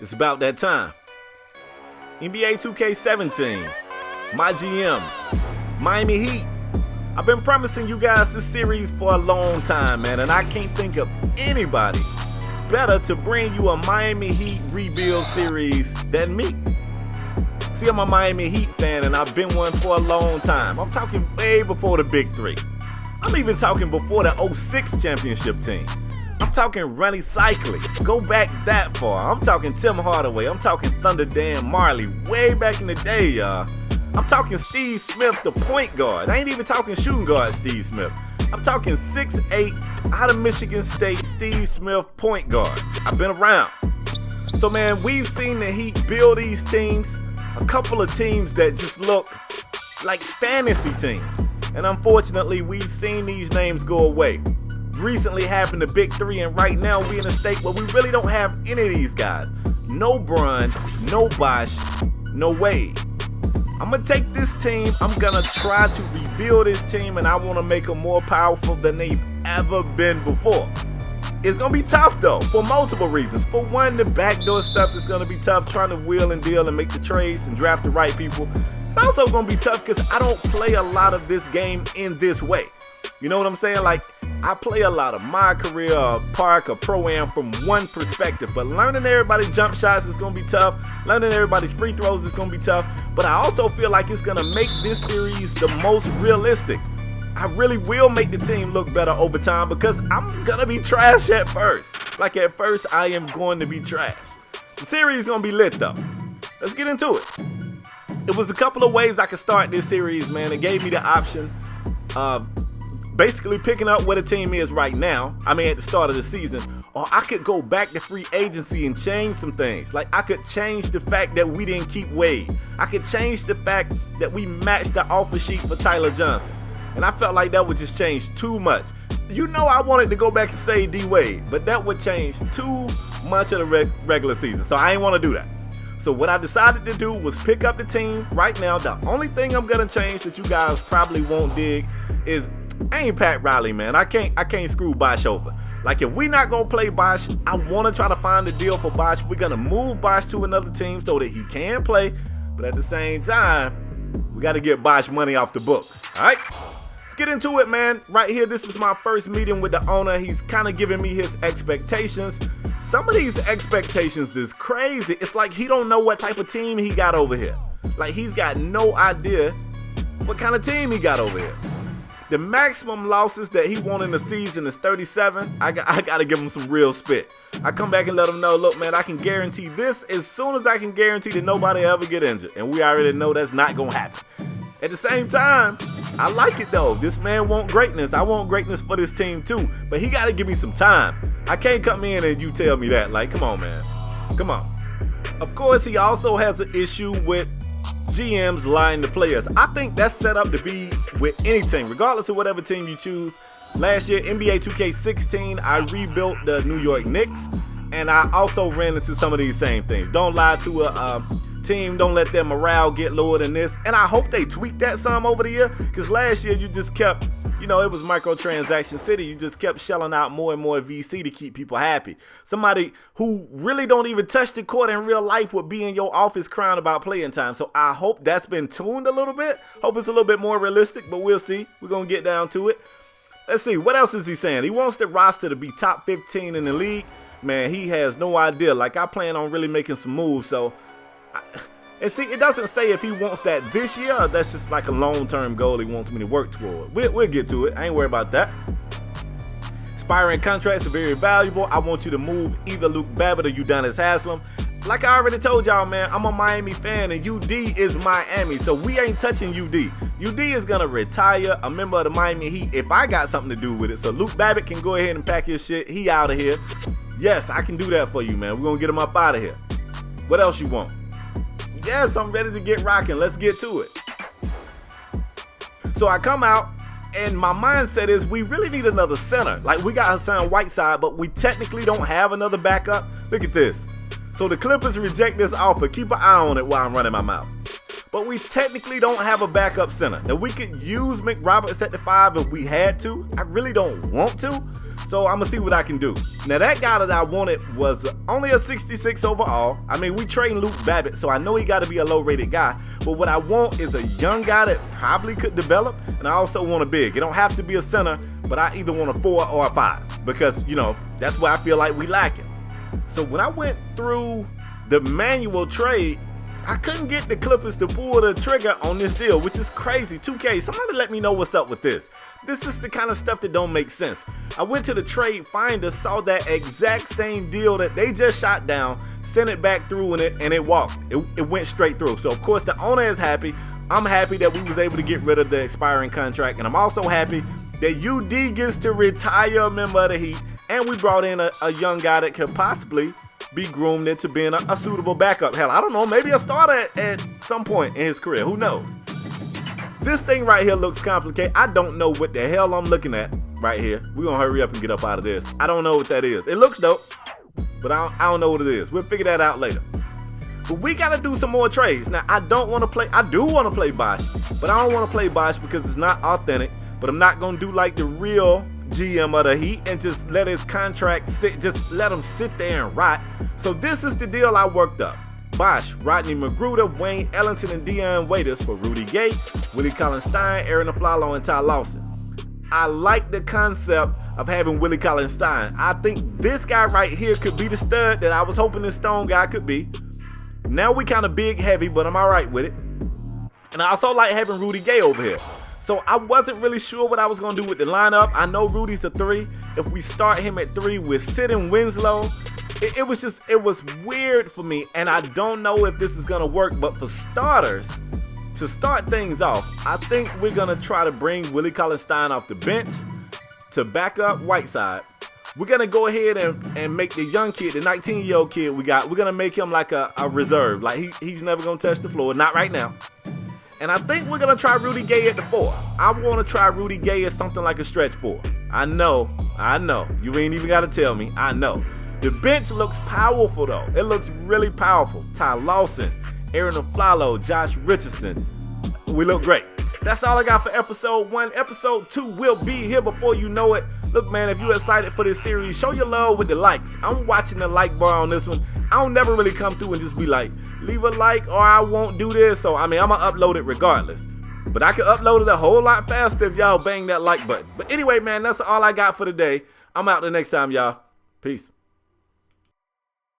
It's about that time. NBA 2K17 MyGM, Miami Heat. I've been promising you guys this series for a long time, man, and I can't think of anybody better to bring you a Miami Heat rebuild series than me. See, I'm a Miami Heat fan, and I've been one for a long time. I'm talking way before the Big Three. I'm even talking before the 06 championship team. I'm talking Ronnie Cycli. Go back that far. I'm talking Tim Hardaway. I'm talking Thunder Dan Marley way back in the day, y'all. I'm talking Steve Smith, the point guard. I ain't even talking shooting guard Steve Smith. I'm talking 6'8", out of Michigan State, Steve Smith, point guard. I've been around. So, man, we've seen the Heat build these teams. A couple of teams that just look like fantasy teams. And unfortunately, we've seen these names go away. Recently happened the Big Three, and right now we in a state where we really don't have any of these guys. No Bron, no Bosh, no Wade. I'm going to take this team, I'm going to try to rebuild this team, and I want to make them more powerful than they've ever been before. It's going to be tough, though, for multiple reasons. For one, the backdoor stuff is going to be tough, trying to wheel and deal and make the trades and draft the right people. It's also going to be tough because I don't play a lot of this game in this way. You know what I'm saying? Like, I play a lot of my career, park, or pro-am from one perspective, but learning everybody's jump shots is going to be tough. Learning everybody's free throws is going to be tough, but I also feel like it's going to make this series the most realistic. I really will make the team look better over time because I'm going to be trash at first. Like, at first, I am going to be trash. The series is going to be lit, though. Let's get into it. It was a couple of ways I could start this series, man. It gave me the option of basically picking up where the team is right now, at the start of the season, or I could go back to free agency and change some things. Like, I could change the fact that we didn't keep Wade. I could change the fact that we matched the offer sheet for Tyler Johnson. And I felt like that would just change too much. You know, I wanted to go back and say D.Wade, but that would change too much of the regular season, so I ain't want to do that. So what I decided to do was pick up the team right now. The only thing I'm going to change that you guys probably won't dig is I ain't Pat Riley, man. I can't screw Bosh over. Like, if we not gonna play Bosh, I want to try to find a deal for Bosh. We're gonna move Bosh to another team so that he can play, but at the same time, we got to get Bosh money off the books. All right, let's get into it, man. Right here, this is my first meeting with the owner. He's kind of giving me his expectations. Some of these expectations is crazy. It's like he don't know what type of team he got over here. Like, he's got no idea what kind of team he got over here. The maximum losses that he won in the season is 37. I got to give him some real spit. I come back and let him know, look, man, I can guarantee this as soon as I can guarantee that nobody ever get injured. And we already know that's not going to happen. At the same time, I like it, though. This man want greatness. I want greatness for this team, too. But he got to give me some time. I can't come in and you tell me that. Like, come on, man. Come on. Of course, he also has an issue with GMs lying to players. I think that's set up to be with any team, regardless of whatever team you choose. Last year, NBA 2K16, I rebuilt the New York Knicks, and I also ran into some of these same things. Don't lie to a team, don't let their morale get lower than this, and I hope they tweak that some over the year, because last year you just kept, it was microtransaction city. You just kept shelling out more and more VC to keep people happy. Somebody who really don't even touch the court in real life would be in your office crying about playing time. So I hope that's been tuned a little bit. Hope it's a little bit more realistic, but we'll see. We're going to get down to it. Let's see. What else is he saying? He wants the roster to be top 15 in the league. Man, he has no idea. Like, I plan on really making some moves, so... And see, it doesn't say if he wants that this year, or that's just like a long-term goal he wants me to work toward. We'll get to it. I ain't worried about that. Expiring contracts are very valuable. I want you to move either Luke Babbitt or Udonis Haslem. Like I already told y'all, man, I'm a Miami fan, and UD is Miami, so we ain't touching UD. UD is going to retire, a member of the Miami Heat, if I got something to do with it. So Luke Babbitt can go ahead and pack his shit. He out of here. Yes, I can do that for you, man. We're going to get him up out of here. What else you want? Yes, I'm ready to get rocking. Let's get to it. So I come out, and my mindset is we really need another center. Like, we got Hassan Whiteside, but we technically don't have another backup. Look at this. So the Clippers reject this offer. Keep an eye on it while I'm running my mouth. But we technically don't have a backup center. Now, we could use McRoberts at the 5 if we had to. I really don't want to. So I'm going to see what I can do. Now that guy that I wanted was only a 66 overall. I mean, we trained Luke Babbitt, so I know he got to be a low-rated guy. But what I want is a young guy that probably could develop, and I also want a big. It don't have to be a center, but I either want a 4 or a 5 because, you know, that's where I feel like we lacking. So when I went through the manual trade, I couldn't get the Clippers to pull the trigger on this deal, which is crazy. 2K, somebody let me know what's up with this. This is the kind of stuff that don't make sense. I went to the trade finder, saw that exact same deal that they just shot down, sent it back through and it walked. It went straight through. So of course the owner is happy. I'm happy that we was able to get rid of the expiring contract, and I'm also happy that UD gets to retire a member of the Heat, and we brought in a young guy that could possibly be groomed into being a suitable backup. Hell, I don't know, maybe a starter at some point in his career. Who knows? This thing right here looks complicated. I don't know what the hell I'm looking at right here. We're gonna hurry up and get up out of this. I don't know what that is. It looks dope, but I don't know what it is. We'll figure that out later. But we gotta do some more trades. Now, I do want to play Bosh, but I don't want to play Bosh because it's not authentic. But I'm not gonna do like the real GM of the Heat and just let his contract sit, just let him sit there and rot. So this is the deal I worked up. Bosh, Rodney Magruder, Wayne Ellington, and Dion Waiters for Rudy Gay, Willie Collins-Stein, Aaron Aflalo, and Ty Lawson. I like the concept of having Willie Collins-Stein. I think this guy right here could be the stud that I was hoping this Stone guy could be. Now we kind of big heavy, but I'm all right with it. And I also like having Rudy Gay over here. So I wasn't really sure what I was going to do with the lineup. I know Rudy's a 3. If we start him at 3 with sitting Winslow, it was weird for me. And I don't know if this is going to work. But for starters, to start things off, I think we're going to try to bring Willie Collins-Stein off the bench to back up Whiteside. We're going to go ahead and make the young kid, the 19-year-old kid we're going to make him like a reserve. Like he's never going to touch the floor. Not right now. And I think we're going to try Rudy Gay at the 4. I want to try Rudy Gay as something like a stretch 4. I know. You ain't even got to tell me. I know. The bench looks powerful, though. It looks really powerful. Ty Lawson, Aaron Aflalo, Josh Richardson. We look great. That's all I got for episode 1. Episode 2 will be here before you know it. Look, man, if you're excited for this series, show your love with the likes. I'm watching the like bar on this one. I don't never really come through and just be like, leave a like or I won't do this. So, I mean, I'm going to upload it regardless. But I can upload it a whole lot faster if y'all bang that like button. But anyway, man, that's all I got for today. I'm out the next time, y'all. Peace.